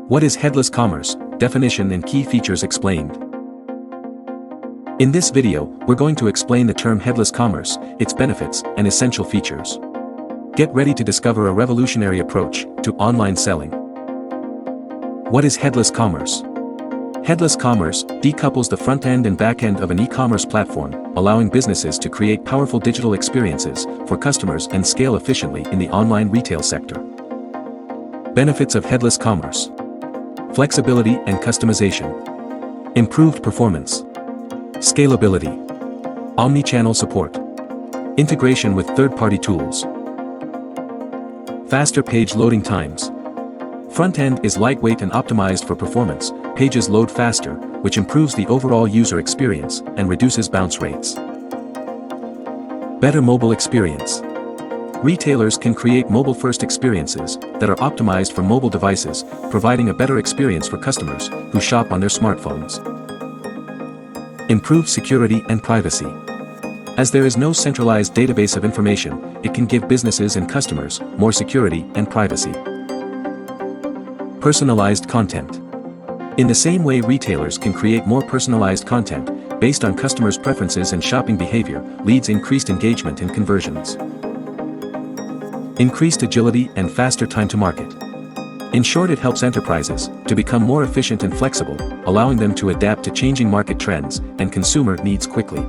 What is headless commerce? Definition and key features explained. In this video, we're going to explain the term headless commerce, its benefits, and essential features. Get ready to discover a revolutionary approach to online selling. What is headless commerce? Headless commerce decouples the front end and back end of an e-commerce platform, allowing businesses to create powerful digital experiences for customers and scale efficiently in the online retail sector. Benefits of headless commerce: flexibility and customization, improved performance, scalability, omni-channel support, integration with third-party tools, faster page loading times. Front-end is lightweight and optimized for performance, pages load faster, which improves the overall user experience and reduces bounce rates. Better mobile experience. Retailers can create mobile-first experiences that are optimized for mobile devices, providing a better experience for customers who shop on their smartphones. Improved security and privacy. As there is no centralized database of information, it can give businesses and customers more security and privacy. Personalized content. In the same way retailers can create more personalized content, based on customers' preferences and shopping behavior, leads increased engagement and conversions. Increased agility and faster time to market. In short, it helps enterprises to become more efficient and flexible, allowing them to adapt to changing market trends and consumer needs quickly.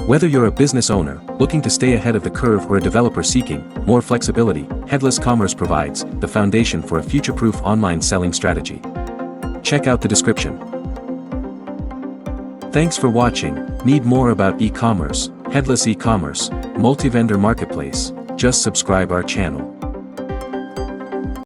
Whether you're a business owner looking to stay ahead of the curve or a developer seeking more flexibility, headless commerce provides the foundation for a future-proof online selling strategy. Check out the description. Thanks for watching. Need more about e-commerce, headless e-commerce, multi-vendor marketplace? Just subscribe our channel.